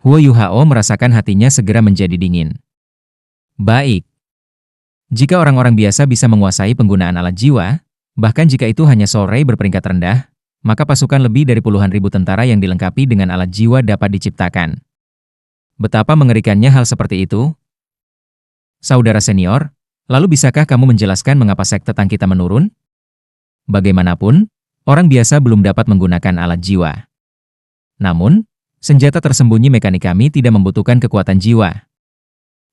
Huo Yuhao merasakan hatinya segera menjadi dingin. Baik. Jika orang-orang biasa bisa menguasai penggunaan alat jiwa, bahkan jika itu hanya Soul Ray berperingkat rendah, maka pasukan lebih dari puluhan ribu tentara yang dilengkapi dengan alat jiwa dapat diciptakan. Betapa mengerikannya hal seperti itu? Saudara senior, lalu bisakah kamu menjelaskan mengapa sekte Tang kita menurun? Bagaimanapun, orang biasa belum dapat menggunakan alat jiwa. Namun, senjata tersembunyi mekanik kami tidak membutuhkan kekuatan jiwa.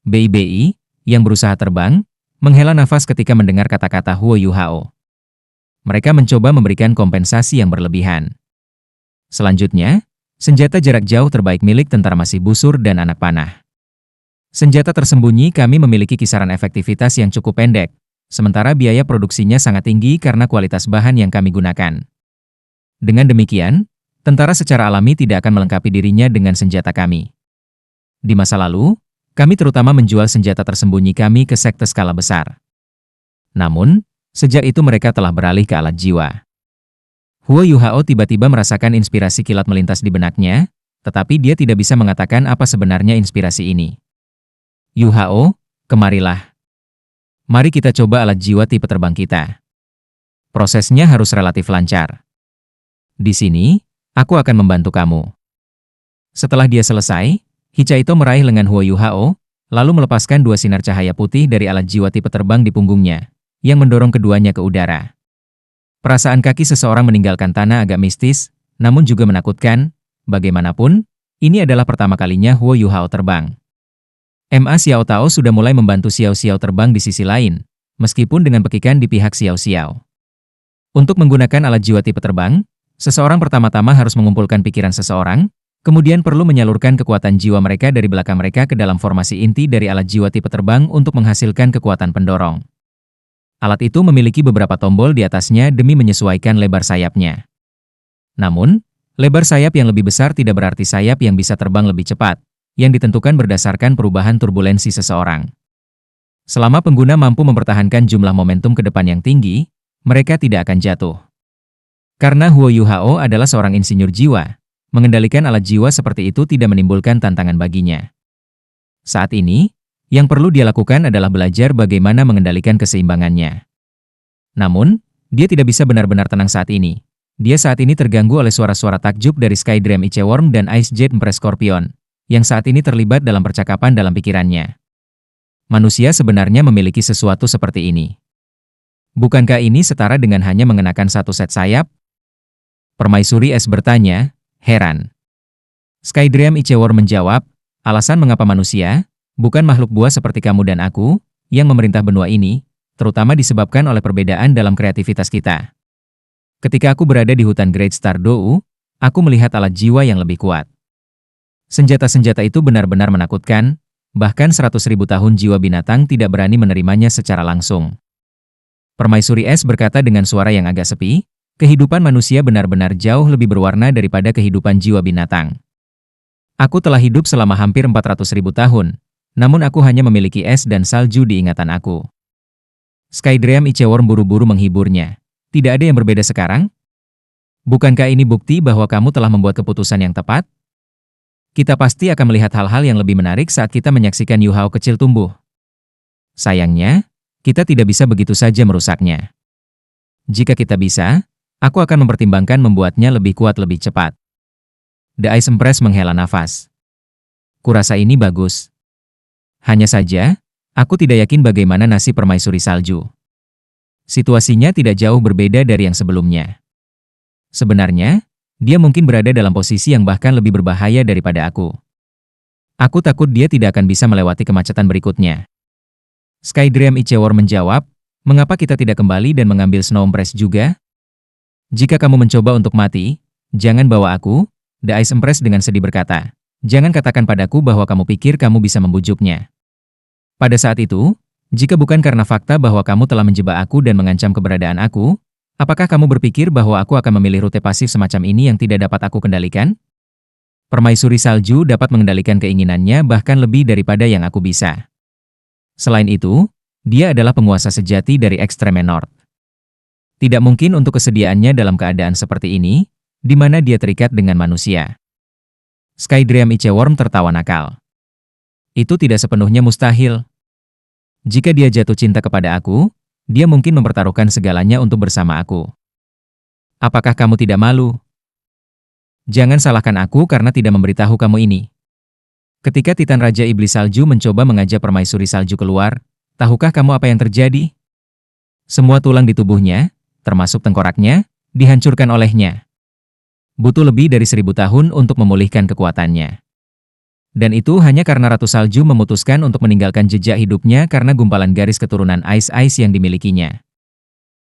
BI, yang berusaha terbang, menghela nafas ketika mendengar kata-kata Huo Yuhao. Mereka mencoba memberikan kompensasi yang berlebihan. Selanjutnya, senjata jarak jauh terbaik milik tentara masih busur dan anak panah. Senjata tersembunyi kami memiliki kisaran efektivitas yang cukup pendek, sementara biaya produksinya sangat tinggi karena kualitas bahan yang kami gunakan. Dengan demikian, tentara secara alami tidak akan melengkapi dirinya dengan senjata kami. Di masa lalu, kami terutama menjual senjata tersembunyi kami ke sekte skala besar. Namun, sejak itu mereka telah beralih ke alat jiwa. Huo Yuhao tiba-tiba merasakan inspirasi kilat melintas di benaknya, tetapi dia tidak bisa mengatakan apa sebenarnya inspirasi ini. Yuhao, kemarilah. Mari kita coba alat jiwa tipe terbang kita. Prosesnya harus relatif lancar. Di sini, aku akan membantu kamu. Setelah dia selesai, Hichaito meraih lengan Huo Yuhao, lalu melepaskan dua sinar cahaya putih dari alat jiwa tipe terbang di punggungnya, yang mendorong keduanya ke udara. Perasaan kaki seseorang meninggalkan tanah agak mistis, namun juga menakutkan. Bagaimanapun, ini adalah pertama kalinya Huo Yuhao terbang. Ma Xiao Tao sudah mulai membantu Xiao Xiao terbang di sisi lain, meskipun dengan pekikan di pihak Xiao Xiao. Untuk menggunakan alat jiwa tipe terbang, seseorang pertama-tama harus mengumpulkan pikiran seseorang, kemudian perlu menyalurkan kekuatan jiwa mereka dari belakang mereka ke dalam formasi inti dari alat jiwa tipe terbang untuk menghasilkan kekuatan pendorong. Alat itu memiliki beberapa tombol di atasnya demi menyesuaikan lebar sayapnya. Namun, lebar sayap yang lebih besar tidak berarti sayap yang bisa terbang lebih cepat, yang ditentukan berdasarkan perubahan turbulensi seseorang. Selama pengguna mampu mempertahankan jumlah momentum ke depan yang tinggi, mereka tidak akan jatuh. Karena Huo Yuhao adalah seorang insinyur jiwa, mengendalikan alat jiwa seperti itu tidak menimbulkan tantangan baginya. Saat ini, yang perlu dia lakukan adalah belajar bagaimana mengendalikan keseimbangannya. Namun, dia tidak bisa benar-benar tenang saat ini. Dia saat ini terganggu oleh suara-suara takjub dari Skydream Iceworm dan Ice Jet Empress Scorpion, yang saat ini terlibat dalam percakapan dalam pikirannya. Manusia sebenarnya memiliki sesuatu seperti ini. Bukankah ini setara dengan hanya mengenakan satu set sayap? Permaisuri Es bertanya, heran. Skydream Iceworm menjawab, alasan mengapa manusia, bukan makhluk buas seperti kamu dan aku, yang memerintah benua ini, terutama disebabkan oleh perbedaan dalam kreativitas kita. Ketika aku berada di hutan Great Star Dou, aku melihat alat jiwa yang lebih kuat. Senjata-senjata itu benar-benar menakutkan, bahkan 100.000 tahun jiwa binatang tidak berani menerimanya secara langsung. Permaisuri Es berkata dengan suara yang agak sepi, kehidupan manusia benar-benar jauh lebih berwarna daripada kehidupan jiwa binatang. Aku telah hidup selama hampir 400.000 tahun, namun aku hanya memiliki es dan salju di ingatan aku. Skydream Iceworm buru-buru menghiburnya. Tidak ada yang berbeda sekarang? Bukankah ini bukti bahwa kamu telah membuat keputusan yang tepat? Kita pasti akan melihat hal-hal yang lebih menarik saat kita menyaksikan Yuhao kecil tumbuh. Sayangnya, kita tidak bisa begitu saja merusaknya. Jika kita bisa, aku akan mempertimbangkan membuatnya lebih kuat lebih cepat. The Ice Empress menghela nafas. Kurasa ini bagus. Hanya saja, aku tidak yakin bagaimana nasib permaisuri salju. Situasinya tidak jauh berbeda dari yang sebelumnya. Sebenarnya, dia mungkin berada dalam posisi yang bahkan lebih berbahaya daripada aku. Aku takut dia tidak akan bisa melewati kemacetan berikutnya. Skydream Iceworm menjawab, mengapa kita tidak kembali dan mengambil Snow Empress juga? Jika kamu mencoba untuk mati, jangan bawa aku, The Ice Empress dengan sedih berkata. Jangan katakan padaku bahwa kamu pikir kamu bisa membujuknya. Pada saat itu, jika bukan karena fakta bahwa kamu telah menjebak aku dan mengancam keberadaan aku, apakah kamu berpikir bahwa aku akan memilih rute pasif semacam ini yang tidak dapat aku kendalikan? Permaisuri salju dapat mengendalikan keinginannya bahkan lebih daripada yang aku bisa. Selain itu, dia adalah penguasa sejati dari Extreme North. Tidak mungkin untuk kesediaannya dalam keadaan seperti ini, di mana dia terikat dengan manusia. Skydream Iceworm tertawa nakal. Itu tidak sepenuhnya mustahil. Jika dia jatuh cinta kepada aku, dia mungkin mempertaruhkan segalanya untuk bersama aku. Apakah kamu tidak malu? Jangan salahkan aku karena tidak memberitahu kamu ini. Ketika Titan Raja Iblis Salju mencoba mengajak permaisuri salju keluar, tahukah kamu apa yang terjadi? Semua tulang di tubuhnya, termasuk tengkoraknya, dihancurkan olehnya. Butuh lebih dari 1000 tahun untuk memulihkan kekuatannya. Dan itu hanya karena Ratu Salju memutuskan untuk meninggalkan jejak hidupnya karena gumpalan garis keturunan Ice yang dimilikinya.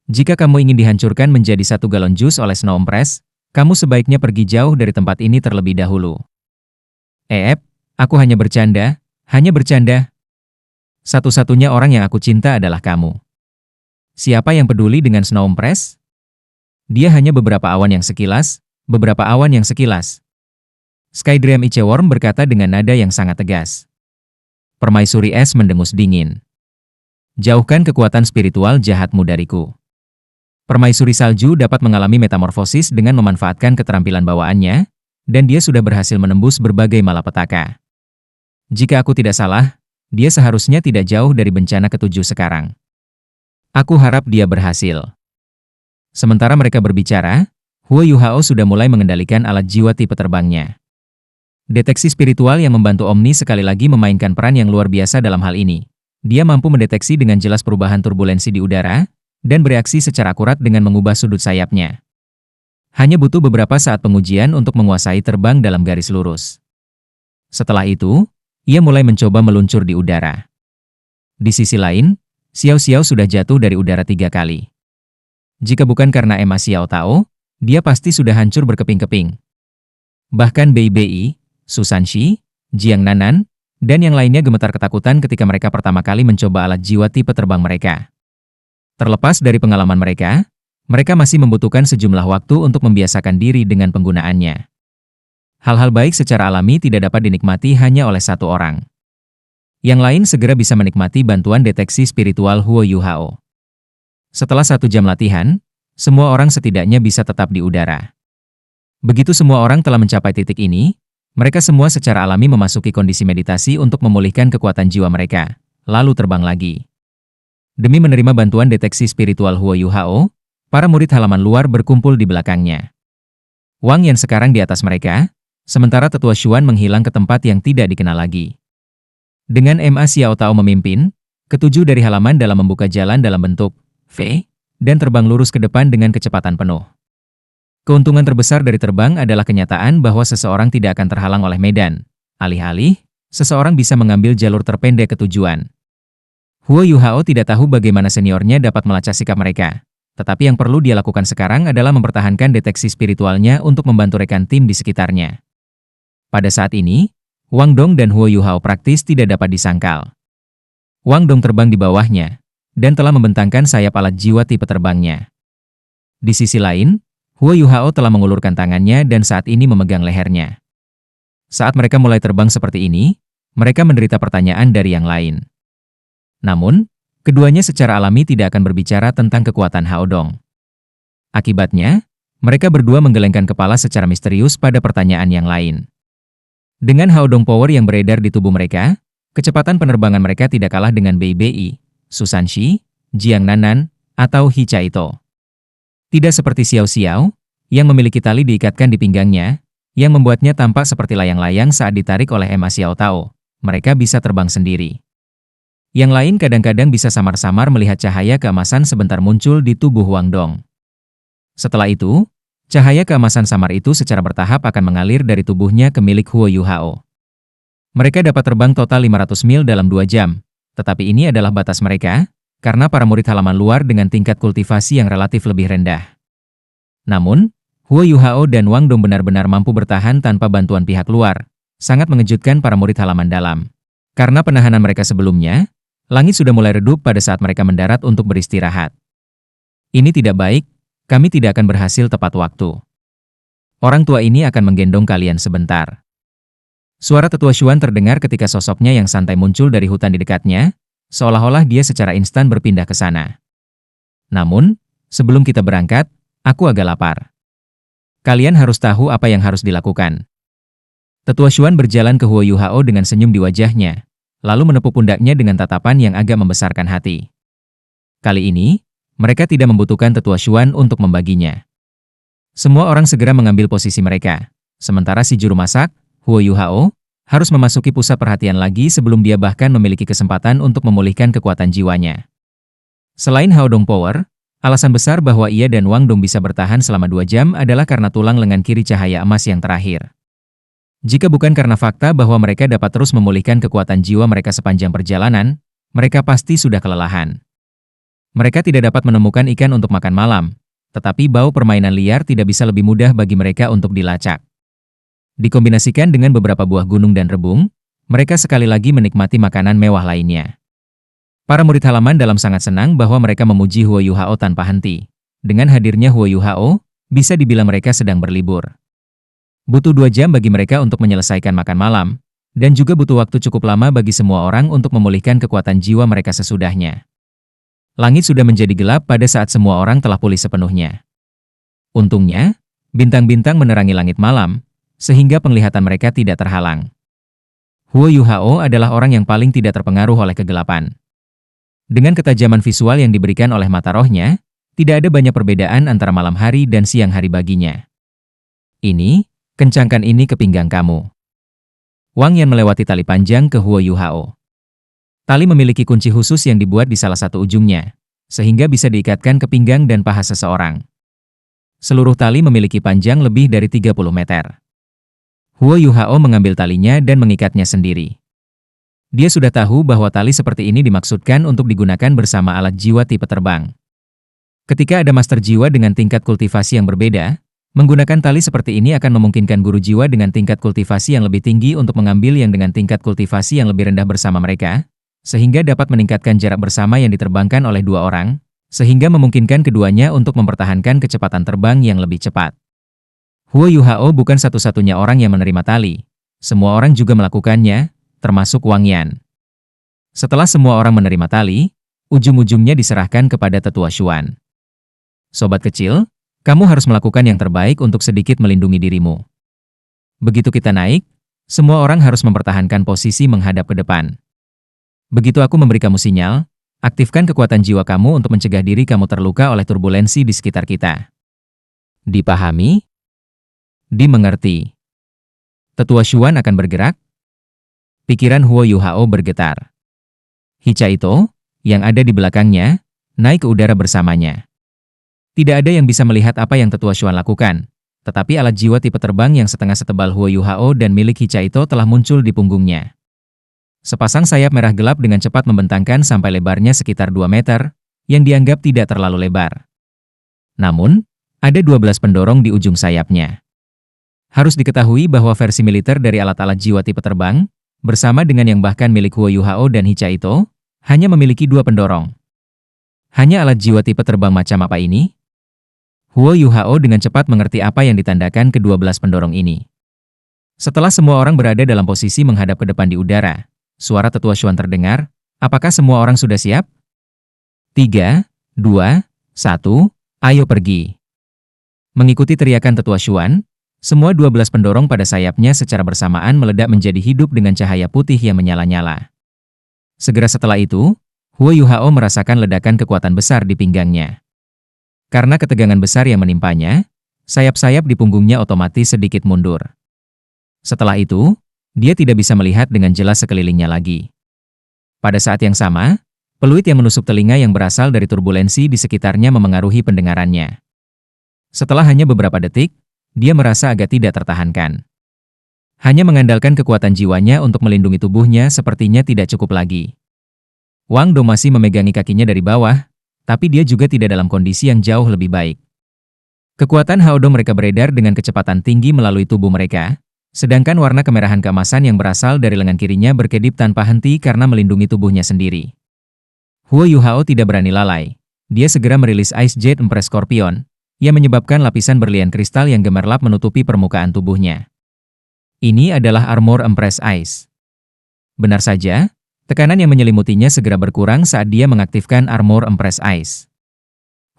Jika kamu ingin dihancurkan menjadi 1 galon jus oleh Snow Empress, kamu sebaiknya pergi jauh dari tempat ini terlebih dahulu. Aku hanya bercanda, hanya bercanda. Satu-satunya orang yang aku cinta adalah kamu. Siapa yang peduli dengan Snow Empress? Dia hanya beberapa awan yang sekilas, beberapa awan yang sekilas. Skydream Iceworm berkata dengan nada yang sangat tegas. Permaisuri es mendengus dingin. Jauhkan kekuatan spiritual jahatmu dariku. Permaisuri salju dapat mengalami metamorfosis dengan memanfaatkan keterampilan bawaannya, dan dia sudah berhasil menembus berbagai malapetaka. Jika aku tidak salah, dia seharusnya tidak jauh dari bencana ke-7 sekarang. Aku harap dia berhasil. Sementara mereka berbicara, Huo Yuhao sudah mulai mengendalikan alat jiwa tipe terbangnya. Deteksi spiritual yang membantu Omni sekali lagi memainkan peran yang luar biasa dalam hal ini. Dia mampu mendeteksi dengan jelas perubahan turbulensi di udara, dan bereaksi secara akurat dengan mengubah sudut sayapnya. Hanya butuh beberapa saat pengujian untuk menguasai terbang dalam garis lurus. Setelah itu, ia mulai mencoba meluncur di udara. Di sisi lain, Xiao Xiao sudah jatuh dari udara 3 kali. Jika bukan karena Emma Xiao Tao, dia pasti sudah hancur berkeping-keping. Bahkan Bei Bei, Susan Shi, Jiang Nanan, dan yang lainnya gemetar ketakutan ketika mereka pertama kali mencoba alat jiwa tipe terbang mereka. Terlepas dari pengalaman mereka masih membutuhkan sejumlah waktu untuk membiasakan diri dengan penggunaannya. Hal-hal baik secara alami tidak dapat dinikmati hanya oleh satu orang. Yang lain segera bisa menikmati bantuan deteksi spiritual Huo Yuhao. Setelah 1 jam latihan, semua orang setidaknya bisa tetap di udara. Begitu semua orang telah mencapai titik ini, mereka semua secara alami memasuki kondisi meditasi untuk memulihkan kekuatan jiwa mereka, lalu terbang lagi. Demi menerima bantuan deteksi spiritual Huo Yuhao, para murid halaman luar berkumpul di belakangnya. Wang Yan sekarang di atas mereka, sementara tetua Xuan menghilang ke tempat yang tidak dikenal lagi. Dengan Ma Xiao Tao memimpin, ke-7 dari halaman dalam membuka jalan dalam bentuk V, dan terbang lurus ke depan dengan kecepatan penuh. Keuntungan terbesar dari terbang adalah kenyataan bahwa seseorang tidak akan terhalang oleh medan. Alih-alih, seseorang bisa mengambil jalur terpendek ke tujuan. Huo Yuhao tidak tahu bagaimana seniornya dapat melacak sikap mereka. Tetapi yang perlu dia lakukan sekarang adalah mempertahankan deteksi spiritualnya untuk membantu rekan tim di sekitarnya. Pada saat ini, Wang Dong dan Huo Yuhao praktis tidak dapat disangkal. Wang Dong terbang di bawahnya, dan telah membentangkan sayap alat jiwa tipe terbangnya. Di sisi lain, Huo Yuhao telah mengulurkan tangannya dan saat ini memegang lehernya. Saat mereka mulai terbang seperti ini, mereka menderita pertanyaan dari yang lain. Namun, keduanya secara alami tidak akan berbicara tentang kekuatan Hao Dong. Akibatnya, mereka berdua menggelengkan kepala secara misterius pada pertanyaan yang lain. Dengan Hao Dong Power yang beredar di tubuh mereka, kecepatan penerbangan mereka tidak kalah dengan Bei Bei, Susan Shi, Jiang Nanan, atau He Chaito. Tidak seperti Xiao Xiao, yang memiliki tali diikatkan di pinggangnya, yang membuatnya tampak seperti layang-layang saat ditarik oleh Ma Xiao Tao. Mereka bisa terbang sendiri. Yang lain kadang-kadang bisa samar-samar melihat cahaya keemasan sebentar muncul di tubuh Wang Dong. Setelah itu, cahaya keemasan samar itu secara bertahap akan mengalir dari tubuhnya ke milik Huo Yuhao. Mereka dapat terbang total 500 mil dalam 2 jam, tetapi ini adalah batas mereka, karena para murid halaman luar dengan tingkat kultivasi yang relatif lebih rendah. Namun, Huo Yuhao dan Wang Dong benar-benar mampu bertahan tanpa bantuan pihak luar, sangat mengejutkan para murid halaman dalam. Karena penahanan mereka sebelumnya, langit sudah mulai redup pada saat mereka mendarat untuk beristirahat. Ini tidak baik, kami tidak akan berhasil tepat waktu. Orang tua ini akan menggendong kalian sebentar. Suara tetua Xuan terdengar ketika sosoknya yang santai muncul dari hutan di dekatnya, seolah-olah dia secara instan berpindah ke sana. Namun, sebelum kita berangkat, aku agak lapar. Kalian harus tahu apa yang harus dilakukan. Tetua Xuan berjalan ke Huo Yuhao dengan senyum di wajahnya, lalu menepuk pundaknya dengan tatapan yang agak membesarkan hati. Kali ini, mereka tidak membutuhkan Tetua Xuan untuk membaginya. Semua orang segera mengambil posisi mereka, sementara si juru masak, Huo Yuhao, harus memasuki pusat perhatian lagi sebelum dia bahkan memiliki kesempatan untuk memulihkan kekuatan jiwanya. Selain Hao Dong Power, alasan besar bahwa ia dan Wang Dong bisa bertahan selama 2 jam adalah karena tulang lengan kiri cahaya emas yang terakhir. Jika bukan karena fakta bahwa mereka dapat terus memulihkan kekuatan jiwa mereka sepanjang perjalanan, mereka pasti sudah kelelahan. Mereka tidak dapat menemukan ikan untuk makan malam, tetapi bau permainan liar tidak bisa lebih mudah bagi mereka untuk dilacak. Dikombinasikan dengan beberapa buah gunung dan rebung, mereka sekali lagi menikmati makanan mewah lainnya. Para murid halaman dalam sangat senang bahwa mereka memuji Huo Yuhao tanpa henti. Dengan hadirnya Huo Yuhao, bisa dibilang mereka sedang berlibur. Butuh 2 jam bagi mereka untuk menyelesaikan makan malam, dan juga butuh waktu cukup lama bagi semua orang untuk memulihkan kekuatan jiwa mereka sesudahnya. Langit sudah menjadi gelap pada saat semua orang telah pulih sepenuhnya. Untungnya, bintang-bintang menerangi langit malam, sehingga penglihatan mereka tidak terhalang. Huo Yuhao adalah orang yang paling tidak terpengaruh oleh kegelapan. Dengan ketajaman visual yang diberikan oleh mata rohnya, tidak ada banyak perbedaan antara malam hari dan siang hari baginya. Ini, kencangkan ini ke pinggang kamu. Wang Yan melewati tali panjang ke Huo Yuhao. Tali memiliki kunci khusus yang dibuat di salah satu ujungnya, sehingga bisa diikatkan ke pinggang dan paha seseorang. Seluruh tali memiliki panjang lebih dari 30 meter. Huo Yuhao mengambil talinya dan mengikatnya sendiri. Dia sudah tahu bahwa tali seperti ini dimaksudkan untuk digunakan bersama alat jiwa tipe terbang. Ketika ada master jiwa dengan tingkat kultivasi yang berbeda, menggunakan tali seperti ini akan memungkinkan guru jiwa dengan tingkat kultivasi yang lebih tinggi untuk mengambil yang dengan tingkat kultivasi yang lebih rendah bersama mereka, sehingga dapat meningkatkan jarak bersama yang diterbangkan oleh 2 orang, sehingga memungkinkan keduanya untuk mempertahankan kecepatan terbang yang lebih cepat. Huo Yuhao bukan satu-satunya orang yang menerima tali. Semua orang juga melakukannya, termasuk Wang Yan. Setelah semua orang menerima tali, ujung-ujungnya diserahkan kepada Tetua Xuan. Sobat kecil, kamu harus melakukan yang terbaik untuk sedikit melindungi dirimu. Begitu kita naik, semua orang harus mempertahankan posisi menghadap ke depan. Begitu aku memberi kamu sinyal, aktifkan kekuatan jiwa kamu untuk mencegah diri kamu terluka oleh turbulensi di sekitar kita. Dipahami? Dimengerti. Tetua Xuan akan bergerak? Pikiran Huo Yuhao bergetar. Hichaito, yang ada di belakangnya, naik ke udara bersamanya. Tidak ada yang bisa melihat apa yang Tetua Xuan lakukan, tetapi alat jiwa tipe terbang yang setengah setebal Huo Yuhao dan milik Hichaito telah muncul di punggungnya. Sepasang sayap merah gelap dengan cepat membentangkan sampai lebarnya sekitar 2 meter, yang dianggap tidak terlalu lebar. Namun, ada 12 pendorong di ujung sayapnya. Harus diketahui bahwa versi militer dari alat-alat jiwa tipe terbang, bersama dengan yang bahkan milik Huo Yuhao dan Hichaito, hanya memiliki 2 pendorong. Hanya alat jiwa tipe terbang macam apa ini? Huo Yuhao dengan cepat mengerti apa yang ditandakan ke-12 pendorong ini. Setelah semua orang berada dalam posisi menghadap ke depan di udara, suara Tetua Xuan terdengar, apakah semua orang sudah siap? 3, 2, 1, ayo pergi. Mengikuti teriakan Tetua Xuan, semua 12 pendorong pada sayapnya secara bersamaan meledak menjadi hidup dengan cahaya putih yang menyala-nyala. Segera setelah itu, Huo Yuhao merasakan ledakan kekuatan besar di pinggangnya. Karena ketegangan besar yang menimpanya, sayap-sayap di punggungnya otomatis sedikit mundur. Setelah itu, dia tidak bisa melihat dengan jelas sekelilingnya lagi. Pada saat yang sama, peluit yang menusuk telinga yang berasal dari turbulensi di sekitarnya memengaruhi pendengarannya. Setelah hanya beberapa detik, dia merasa agak tidak tertahankan. Hanya mengandalkan kekuatan jiwanya untuk melindungi tubuhnya sepertinya tidak cukup lagi. Wang Dong masih memegangi kakinya dari bawah, tapi dia juga tidak dalam kondisi yang jauh lebih baik. Kekuatan Hao Dong mereka beredar dengan kecepatan tinggi melalui tubuh mereka, sedangkan warna kemerahan keemasan yang berasal dari lengan kirinya berkedip tanpa henti karena melindungi tubuhnya sendiri. Huo Yuhao tidak berani lalai. Dia segera merilis Ice Jet Empress Scorpion, yang menyebabkan lapisan berlian kristal yang gemerlap menutupi permukaan tubuhnya. Ini adalah armor Empress Ice. Benar saja, tekanan yang menyelimutinya segera berkurang saat dia mengaktifkan armor Empress Ice.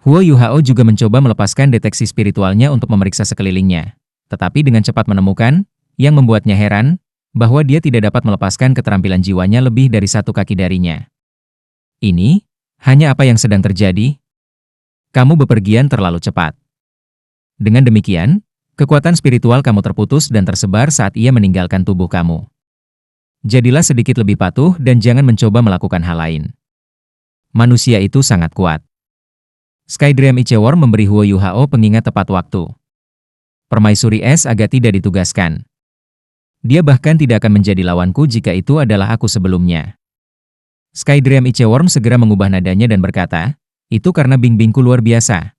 Huo Yuhao juga mencoba melepaskan deteksi spiritualnya untuk memeriksa sekelilingnya, tetapi dengan cepat menemukan, yang membuatnya heran bahwa dia tidak dapat melepaskan keterampilan jiwanya lebih dari satu kaki darinya. Ini hanya apa yang sedang terjadi? Kamu bepergian terlalu cepat. Dengan demikian, kekuatan spiritual kamu terputus dan tersebar saat ia meninggalkan tubuh kamu. Jadilah sedikit lebih patuh dan jangan mencoba melakukan hal lain. Manusia itu sangat kuat. Skydream Ichewar memberi Huo Yuhao pengingat tepat waktu. Permaisuri es agak tidak ditugaskan. Dia bahkan tidak akan menjadi lawanku jika itu adalah aku sebelumnya. Skydream Ichewar segera mengubah nadanya dan berkata, itu karena Bingbingku luar biasa.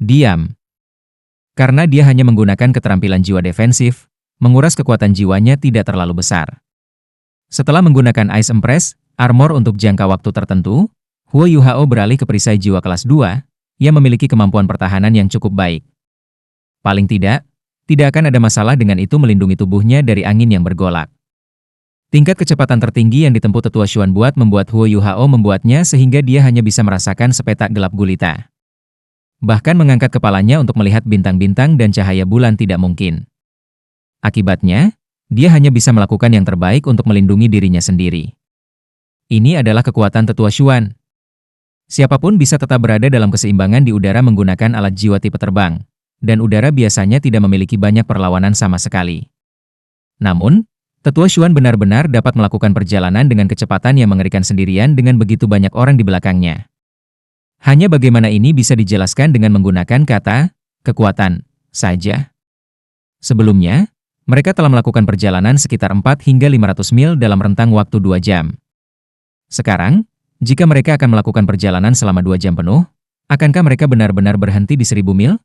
Diam. Karena dia hanya menggunakan keterampilan jiwa defensif, menguras kekuatan jiwanya tidak terlalu besar. Setelah menggunakan Ice Empress, armor untuk jangka waktu tertentu, Huo Yuhao beralih ke perisai jiwa kelas 2, yang memiliki kemampuan pertahanan yang cukup baik. Paling tidak akan ada masalah dengan itu melindungi tubuhnya dari angin yang bergolak. Tingkat kecepatan tertinggi yang ditempuh Tetua Xuan buat membuat Huo Yuhao membuatnya sehingga dia hanya bisa merasakan sepetak gelap gulita. Bahkan mengangkat kepalanya untuk melihat bintang-bintang dan cahaya bulan tidak mungkin. Akibatnya, dia hanya bisa melakukan yang terbaik untuk melindungi dirinya sendiri. Ini adalah kekuatan Tetua Xuan. Siapapun bisa tetap berada dalam keseimbangan di udara menggunakan alat jiwa tipe terbang, dan udara biasanya tidak memiliki banyak perlawanan sama sekali. Namun, Tetua Xuan benar-benar dapat melakukan perjalanan dengan kecepatan yang mengerikan sendirian dengan begitu banyak orang di belakangnya. Hanya bagaimana ini bisa dijelaskan dengan menggunakan kata kekuatan saja. Sebelumnya, mereka telah melakukan perjalanan sekitar 4 hingga 500 mil dalam rentang waktu 2 jam. Sekarang, jika mereka akan melakukan perjalanan selama 2 jam penuh, akankah mereka benar-benar berhenti di 1000 mil?